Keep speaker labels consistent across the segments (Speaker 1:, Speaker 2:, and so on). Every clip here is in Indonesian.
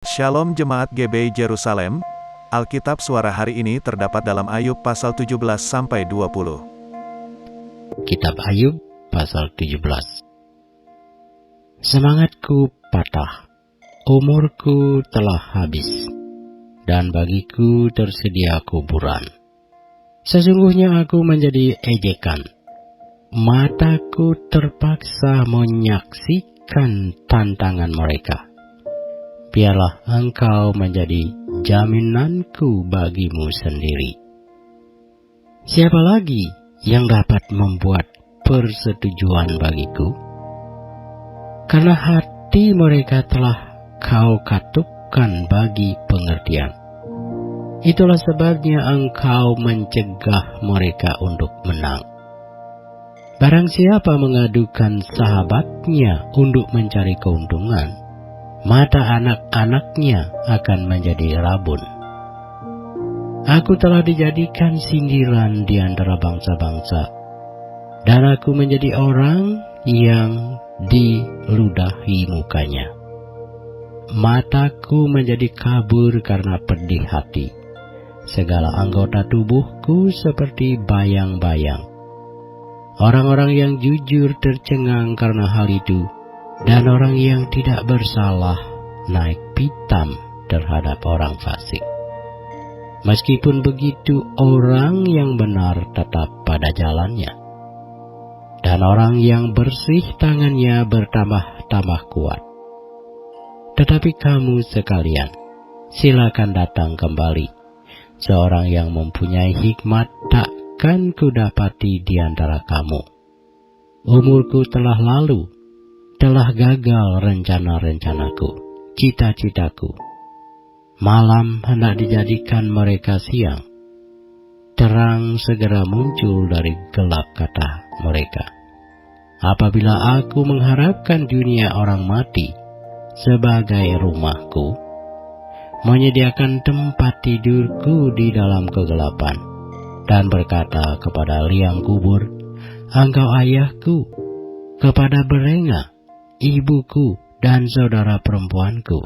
Speaker 1: Shalom Jemaat GBI Jerusalem, Alkitab suara hari ini terdapat dalam Ayub pasal 17-20.
Speaker 2: Kitab Ayub pasal 17. Semangatku patah, umurku telah habis, dan bagiku tersedia kuburan. Sesungguhnya aku menjadi ejekan, mataku terpaksa menyaksikan tantangan mereka. Biarlah engkau menjadi jaminanku bagimu sendiri. Siapa lagi yang dapat membuat persetujuan bagiku? Karena hati mereka telah kau katupkan bagi pengertian. Itulah sebabnya engkau mencegah mereka untuk menang. Barang siapa mengadukan sahabatnya untuk mencari keuntungan, mata anak-anaknya akan menjadi rabun. Aku telah dijadikan sindiran di antara bangsa-bangsa, dan aku menjadi orang yang diludahi mukanya. Mataku menjadi kabur karena pedih hati. Segala anggota tubuhku seperti bayang-bayang. Orang-orang yang jujur tercengang karena hal itu, dan orang yang tidak bersalah naik pitam terhadap orang fasik. Meskipun begitu, orang yang benar tetap pada jalannya, dan orang yang bersih tangannya bertambah-tambah kuat. Tetapi kamu sekalian, silakan datang kembali. Seorang yang mempunyai hikmat takkan kudapati di antara kamu. Umurku telah lalu, telah gagal rencana-rencanaku, cita-citaku. Malam hendak dijadikan mereka siang. Terang segera muncul dari gelap, kata mereka. Apabila aku mengharapkan dunia orang mati sebagai rumahku, menyediakan tempat tidurku di dalam kegelapan, dan berkata kepada liang kubur, engkau ayahku, kepada berenga, ibuku dan saudara perempuanku.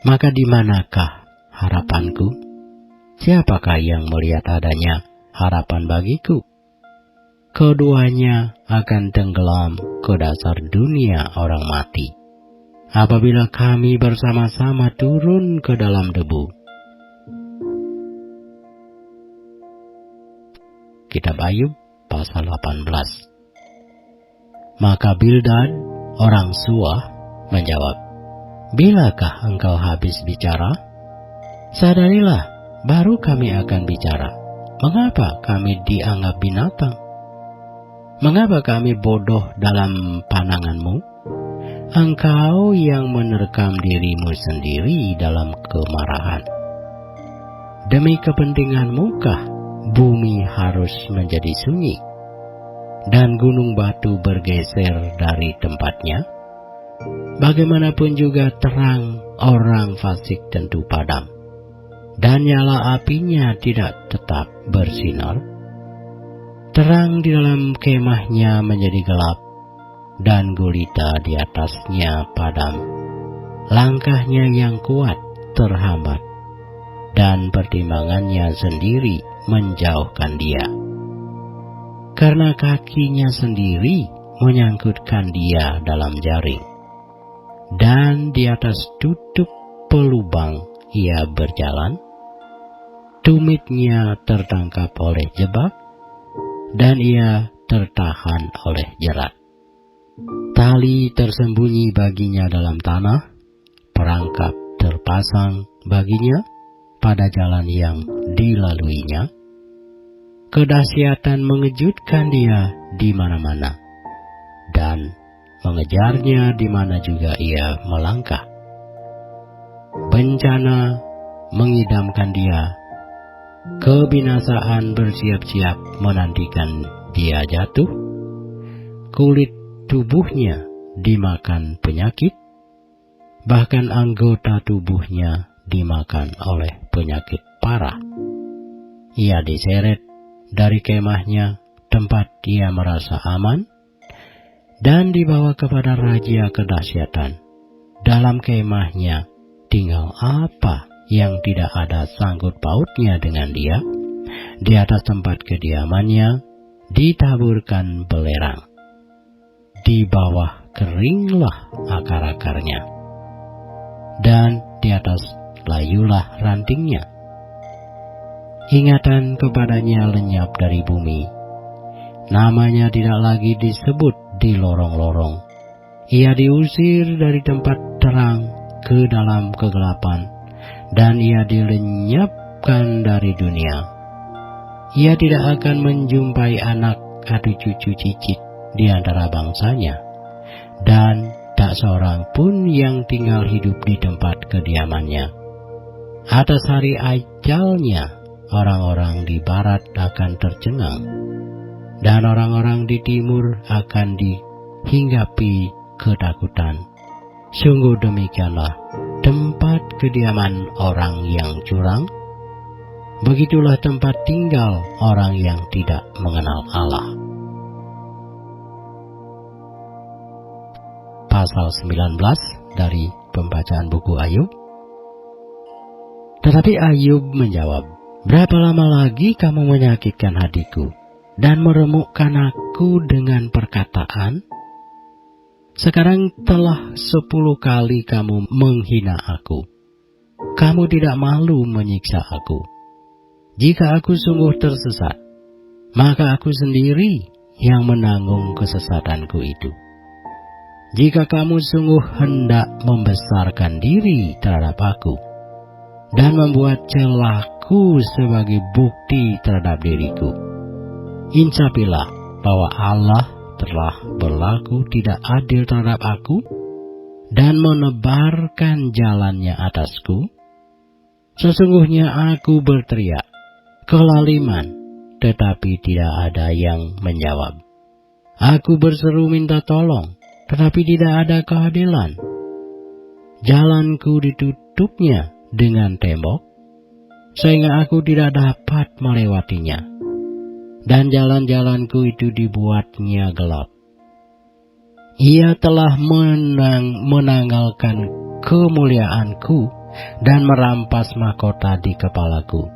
Speaker 2: Maka di manakah harapanku? Siapakah yang melihat adanya harapan bagiku? Keduanya akan tenggelam ke dasar dunia orang mati, apabila kami bersama-sama turun ke dalam debu. Kitab Ayub pasal 18. Maka Bildad orang Suah menjawab, bilakah engkau habis bicara? Sadarilah, baru kami akan bicara. Mengapa kami dianggap binatang? Mengapa kami bodoh dalam pandanganmu? Engkau yang menerkam dirimu sendiri dalam kemarahan. Demi kepentinganmu-kah bumi harus menjadi sunyi, dan gunung batu bergeser dari tempatnya? Bagaimanapun juga terang orang fasik tentu padam, dan nyala apinya tidak tetap bersinar. Terang di dalam kemahnya menjadi gelap, dan gulita di atasnya padam. Langkahnya yang kuat terhambat, dan pertimbangannya sendiri menjauhkan dia. Karena kakinya sendiri menyangkutkan dia dalam jaring, dan di atas tutup pelubang ia berjalan. Tumitnya tertangkap oleh jebak, dan ia tertahan oleh jerat. Tali tersembunyi baginya dalam tanah, perangkap terpasang baginya pada jalan yang dilaluinya. Kedahsyatan mengejutkan dia di mana-mana, dan mengejarnya di mana juga ia melangkah. Bencana mengidamkan dia, kebinasaan bersiap-siap menantikan dia jatuh. Kulit tubuhnya dimakan penyakit, bahkan anggota tubuhnya dimakan oleh penyakit parah. Ia diseret dari kemahnya, tempat dia merasa aman, dan dibawa kepada raja kedahsyatan. Dalam kemahnya tinggal apa yang tidak ada sangkut pautnya dengan dia. Di atas tempat kediamannya ditaburkan belerang. Di bawah keringlah akar-akarnya, dan di atas layulah rantingnya. Ingatan kepadanya lenyap dari bumi. Namanya tidak lagi disebut di lorong-lorong. Ia diusir dari tempat terang ke dalam kegelapan, dan ia dilenyapkan dari dunia. Ia tidak akan menjumpai anak atau cucu cicit di antara bangsanya, dan tak seorang pun yang tinggal hidup di tempat kediamannya. Atas hari ajalnya, orang-orang di barat akan tercengang, dan orang-orang di timur akan dihinggapi ketakutan. Sungguh demikianlah tempat kediaman orang yang curang. Begitulah tempat tinggal orang yang tidak mengenal Allah. Pasal 19 dari pembacaan buku Ayub. Tetapi Ayub menjawab, "Berapa lama lagi kamu menyakitkan hatiku dan meremukkan aku dengan perkataan? Sekarang telah 10 kali kamu menghina aku. Kamu tidak malu menyiksa aku. Jika aku sungguh tersesat, maka aku sendiri yang menanggung kesesatanku itu. Jika kamu sungguh hendak membesarkan diri terhadap aku dan membuat celahku sebagai bukti terhadap diriku, insapilah bahwa Allah telah berlaku tidak adil terhadap aku dan menebarkan jalannya atasku. Sesungguhnya aku berteriak kelaliman, tetapi tidak ada yang menjawab. Aku berseru minta tolong, tetapi tidak ada keadilan. Jalanku ditutupnya dengan tembok, sehingga aku tidak dapat melewatinya. Dan jalan-jalanku itu dibuatnya gelap. Ia telah menanggalkan kemuliaanku dan merampas mahkota di kepalaku.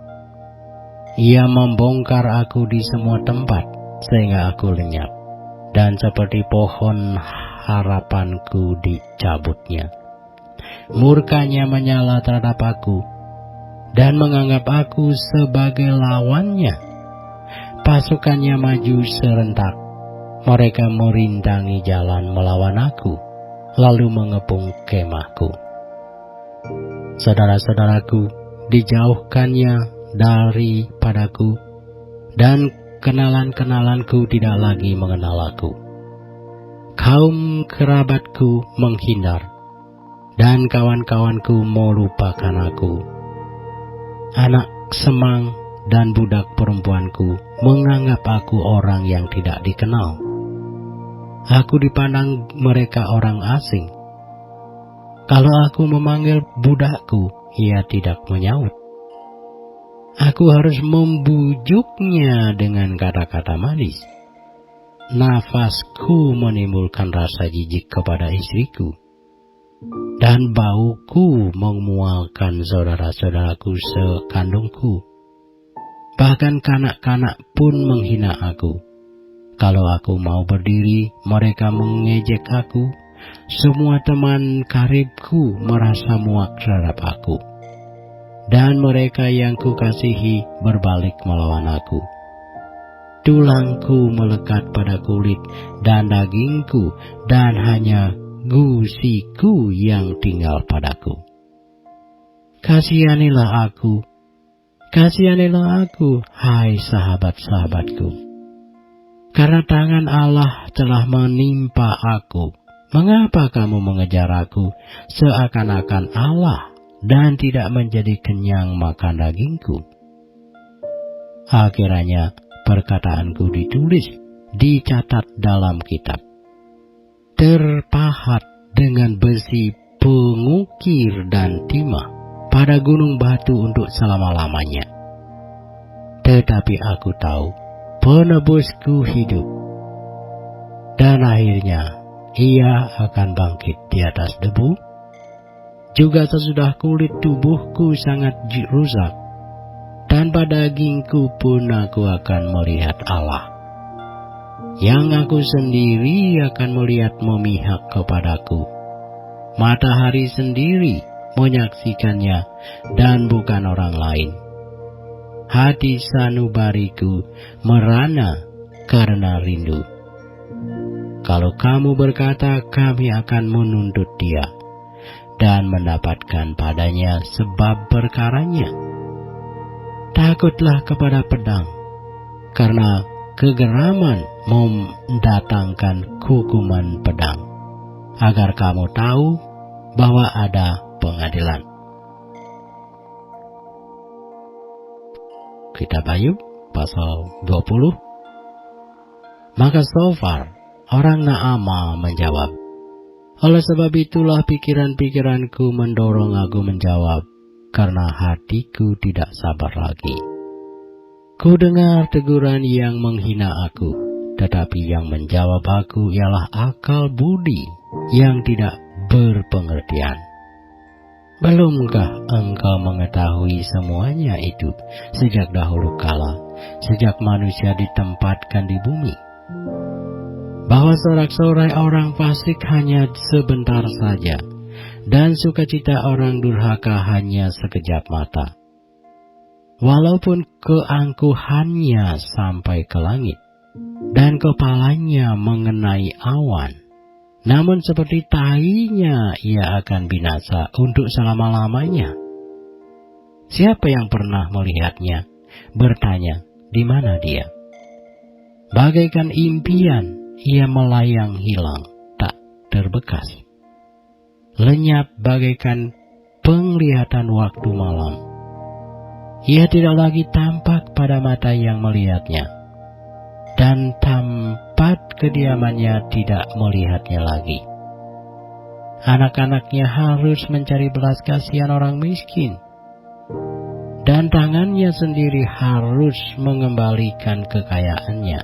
Speaker 2: Ia membongkar aku di semua tempat, sehingga aku lenyap, dan seperti pohon harapanku dicabutnya. Murkanya menyala terhadap aku, dan menganggap aku sebagai lawannya. Pasukannya maju serentak, mereka merintangi jalan melawan aku, lalu mengepung kemahku. Saudara-saudaraku dijauhkannya daripadaku, dan kenalan-kenalanku tidak lagi mengenal aku. Kaum kerabatku menghindar, dan kawan-kawanku melupakan aku. Anak semang dan budak perempuanku menganggap aku orang yang tidak dikenal. Aku dipandang mereka orang asing. Kalau aku memanggil budakku, ia tidak menyaut. Aku harus membujuknya dengan kata-kata manis. Nafasku menimbulkan rasa jijik kepada istriku, dan bauku memualkan saudara-saudaraku sekandungku. Bahkan kanak-kanak pun menghina aku. Kalau aku mau berdiri, mereka mengejek aku. Semua teman karibku merasa muak terhadap aku, dan mereka yang kukasihi berbalik melawan aku. Tulangku melekat pada kulit dan dagingku, dan hanya gusiku yang tinggal padaku. Kasihanilah aku, hai sahabat-sahabatku. Karena tangan Allah telah menimpa aku, mengapa kamu mengejar aku seakan-akan Allah dan tidak menjadi kenyang makan dagingku? Akhirnya perkataanku ditulis, dicatat dalam kitab, terpahat dengan besi pengukir dan timah pada gunung batu untuk selama-lamanya. Tetapi aku tahu penebusku hidup, dan akhirnya ia akan bangkit di atas debu. Juga sesudah kulit tubuhku sangat rusak, tanpa dagingku pun aku akan melihat Allah. Yang aku sendiri akan melihat memihak kepadaku. Matahari sendiri menyaksikannya dan bukan orang lain. Hati sanubariku merana karena rindu. Kalau kamu berkata, kami akan menuntut dia dan mendapatkan padanya sebab perkaranya. Takutlah kepada pedang, karena kegeraman mendatangkan hukuman pedang, agar kamu tahu bahwa ada pengadilan. Kitab Ayub pasal 20. Maka Sofar orang Naamah menjawab, oleh sebab itulah pikiran-pikiranku mendorong aku menjawab, karena hatiku tidak sabar lagi. Ku dengar teguran yang menghina aku, tetapi yang menjawab aku ialah akal budi yang tidak berpengertian. Belumkah engkau mengetahui semuanya itu sejak dahulu kala, sejak manusia ditempatkan di bumi? Bahwa sorak-sorai orang fasik hanya sebentar saja, dan sukacita orang durhaka hanya sekejap mata. Walaupun keangkuhannya sampai ke langit, dan kepalanya mengenai awan, namun seperti tainya ia akan binasa untuk selama-lamanya. Siapa yang pernah melihatnya bertanya, di mana dia? Bagaikan impian, ia melayang hilang, tak terbekas. Lenyap bagaikan penglihatan waktu malam. Ia tidak lagi tampak pada mata yang melihatnya, dan tempat kediamannya tidak melihatnya lagi. Anak-anaknya harus mencari belas kasihan orang miskin, dan tangannya sendiri harus mengembalikan kekayaannya.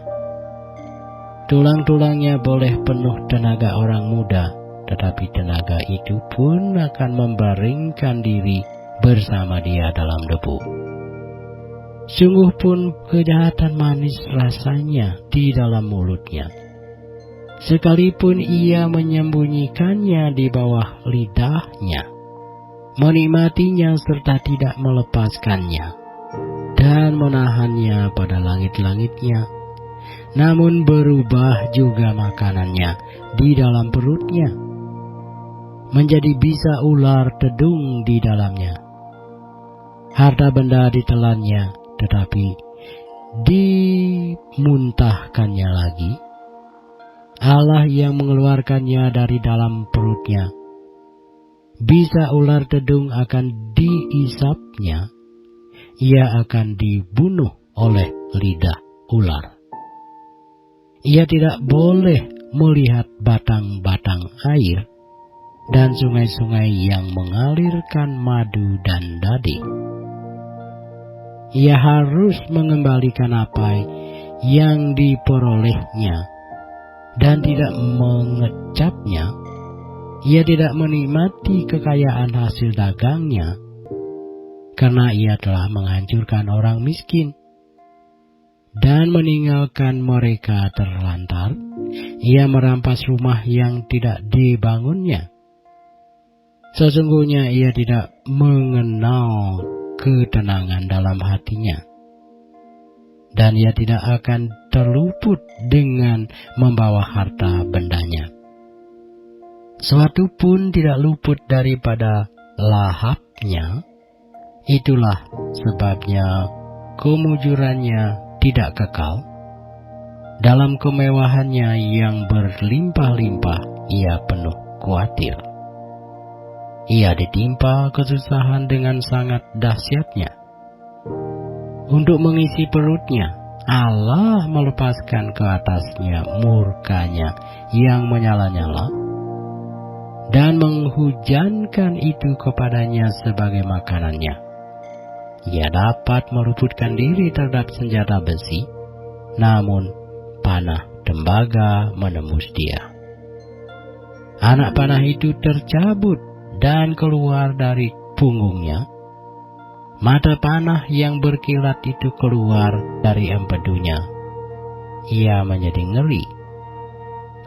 Speaker 2: Tulang-tulangnya boleh penuh tenaga orang muda, tetapi tenaga itu pun akan membaringkan diri bersama dia dalam debu. Sungguh pun kejahatan manis rasanya di dalam mulutnya, sekalipun ia menyembunyikannya di bawah lidahnya, menikmatinya serta tidak melepaskannya, dan menahannya pada langit-langitnya, namun berubah juga makanannya di dalam perutnya, menjadi bisa ular tedung di dalamnya. Harta benda ditelannya, tetapi dimuntahkannya lagi. Allah yang mengeluarkannya dari dalam perutnya. Bisa ular tedung akan diisapnya, ia akan dibunuh oleh lidah ular. Ia tidak boleh melihat batang-batang air dan sungai-sungai yang mengalirkan madu dan daging. Ia harus mengembalikan apa yang diperolehnya dan tidak mengecapnya. Ia tidak menikmati kekayaan hasil dagangnya, karena ia telah menghancurkan orang miskin dan meninggalkan mereka terlantar. Ia merampas rumah yang tidak dibangunnya. Sesungguhnya ia tidak mengenal ketenangan dalam hatinya, dan ia tidak akan terluput dengan membawa harta bendanya. Suatu pun tidak luput daripada lahapnya. Itulah sebabnya kemujurannya tidak kekal. Dalam kemewahannya yang berlimpah-limpah, ia penuh khawatir. Ia ditimpa kesusahan dengan sangat dahsyatnya. Untuk mengisi perutnya, Allah melepaskan ke atasnya murkanya yang menyala-nyala, dan menghujankan itu kepadanya sebagai makanannya. Ia dapat meluputkan diri terhadap senjata besi, namun panah tembaga menembus dia. Anak panah itu tercabut dan keluar dari punggungnya. Mata panah yang berkilat itu keluar dari empedunya. Ia menjadi ngeri.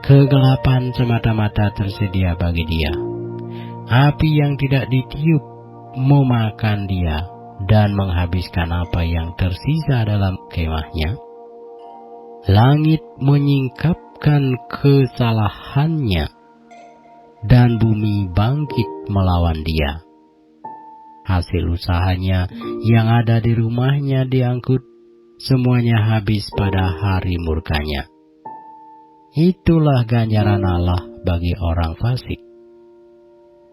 Speaker 2: Kegelapan semata-mata tersedia bagi dia. Api yang tidak ditiup memakan dia dan menghabiskan apa yang tersisa dalam kemahnya. Langit menyingkapkan kesalahannya dan bumi bangkit melawan dia. Hasil usahanya yang ada di rumahnya diangkut, semuanya habis pada hari murkanya. Itulah ganjaran Allah bagi orang fasik,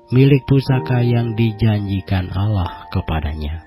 Speaker 2: milik pusaka yang dijanjikan Allah kepadanya.